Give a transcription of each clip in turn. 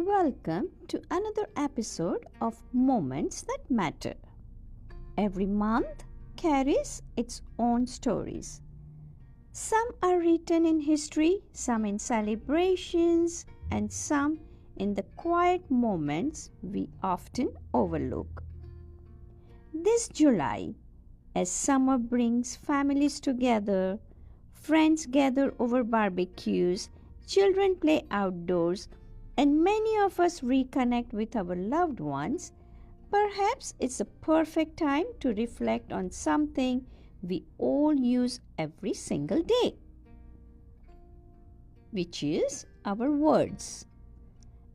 welcome to another episode of Moments That Matter. Every month carries its own stories. Some are written in history, some in celebrations, and some in the quiet moments we often overlook. This July, as summer brings families together, friends gather over barbecues, children play outdoors, and many of us reconnect with our loved ones, perhaps it's a perfect time to reflect on something we all use every single day, which is our words.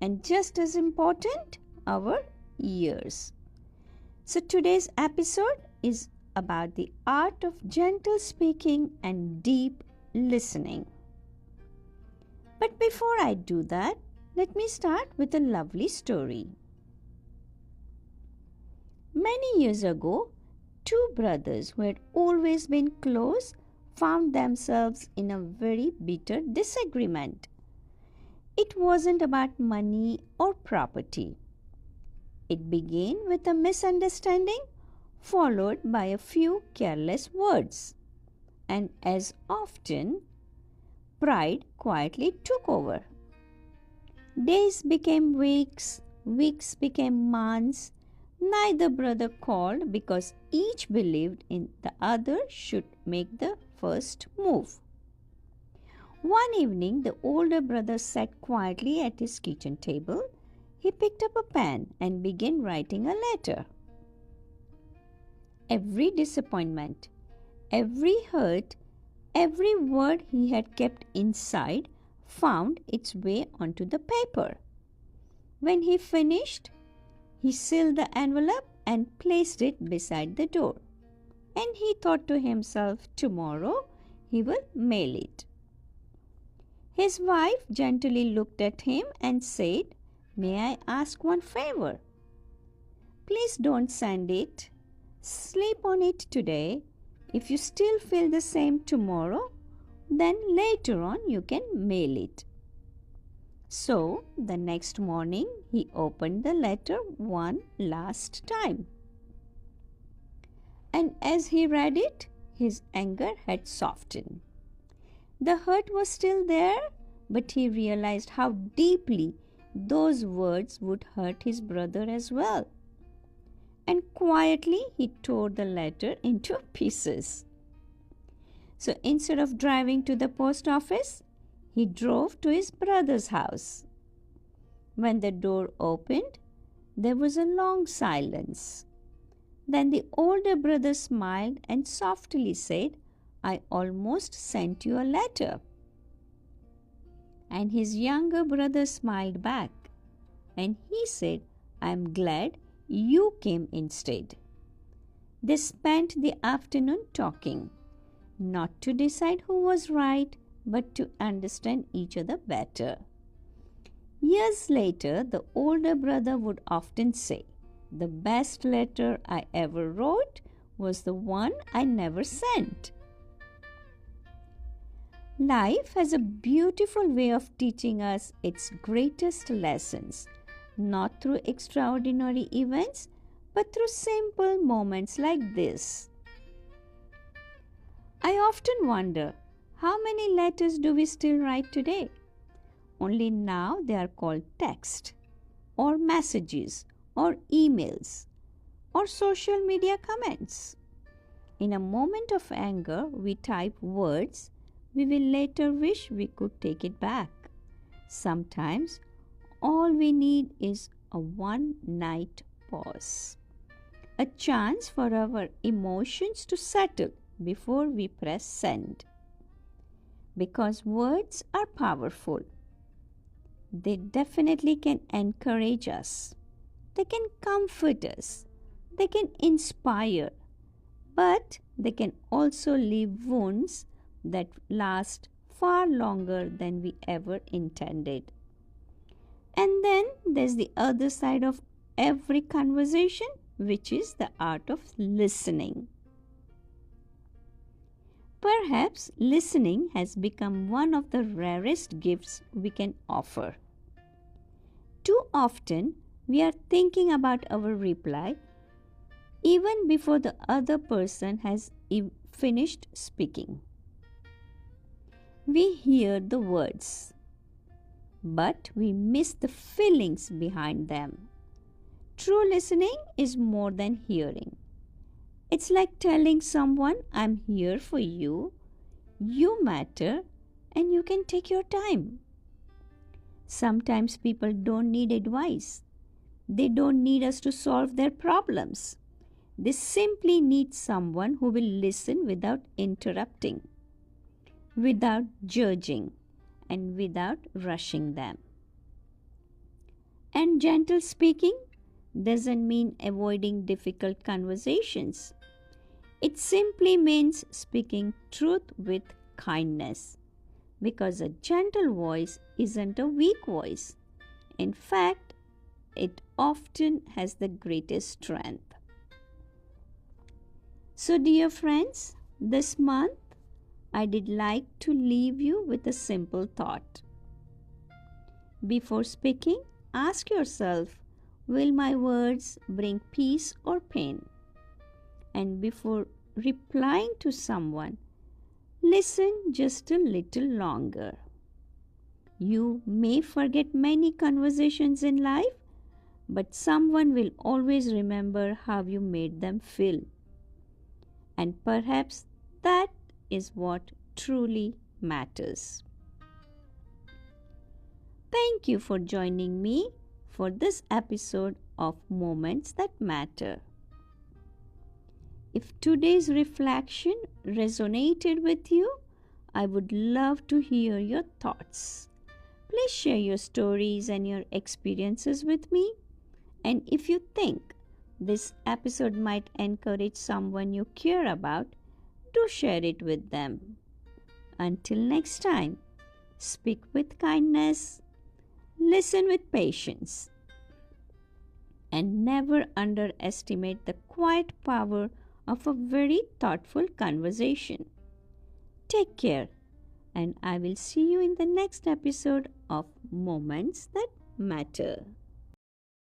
And just as important, our ears. So today's episode is about the art of gentle speaking and deep listening. But before I do that, let me start with a lovely story. Many years ago, two brothers who had always been close found themselves in a very bitter disagreement. It wasn't about money or property. It began with a misunderstanding followed by a few careless words. And as often, pride quietly took over. Days became weeks, weeks became months. Neither brother called because each believed in the other should make the first move. One evening, the older brother sat quietly at his kitchen table. He picked up a pen and began writing a letter. Every disappointment, every hurt, every word he had kept inside found its way onto the paper. When he finished, he sealed the envelope and placed it beside the door. And he thought to himself, tomorrow he will mail it. His wife gently looked at him and said, "May I ask one favor? Please don't send it. Sleep on it today. If you still feel the same tomorrow, then later on you can mail it." So the next morning he opened the letter one last time. And as he read it, his anger had softened. The hurt was still there, but he realized how deeply those words would hurt his brother as well. And quietly he tore the letter into pieces. So instead of driving to the post office, he drove to his brother's house. When the door opened, there was a long silence. Then the older brother smiled and softly said, "I almost sent you a letter." And his younger brother smiled back and he said, "I am glad you came instead." They spent the afternoon talking, not to decide who was right, but to understand each other better. Years later, the older brother would often say, "The best letter I ever wrote was the one I never sent." Life has a beautiful way of teaching us its greatest lessons, not through extraordinary events, but through simple moments like this. I often wonder, how many letters do we still write today? Only now they are called text, or messages, or emails, or social media comments. In a moment of anger, we type words we will later wish we could take it back. Sometimes all we need is a one-night pause, a chance for our emotions to settle before we press send. Because words are powerful. They definitely can encourage us. They can comfort us. They can inspire. But they can also leave wounds that last far longer than we ever intended. And then there's the other side of every conversation, which is the art of listening. Perhaps listening has become one of the rarest gifts we can offer. Too often we are thinking about our reply even before the other person has finished speaking. We hear the words, but we miss the feelings behind them. True listening is more than hearing. It's like telling someone, I'm here for you, you matter, and you can take your time. Sometimes people don't need advice. They don't need us to solve their problems. They simply need someone who will listen without interrupting, without judging, and without rushing them. And gentle speaking doesn't mean avoiding difficult conversations. It simply means speaking truth with kindness, because a gentle voice isn't a weak voice. In fact, it often has the greatest strength. So, dear friends, this month I did like to leave you with a simple thought. Before speaking, ask yourself, will my words bring peace or pain? And before replying to someone, listen just a little longer. You may forget many conversations in life, but someone will always remember how you made them feel. And perhaps that is what truly matters. Thank you for joining me for this episode of Moments That Matter. If today's reflection resonated with you, I would love to hear your thoughts. Please share your stories and your experiences with me. And if you think this episode might encourage someone you care about, do share it with them. Until next time, speak with kindness, listen with patience, and never underestimate the quiet power of a very thoughtful conversation. Take care, and I will see you in the next episode of Moments That Matter.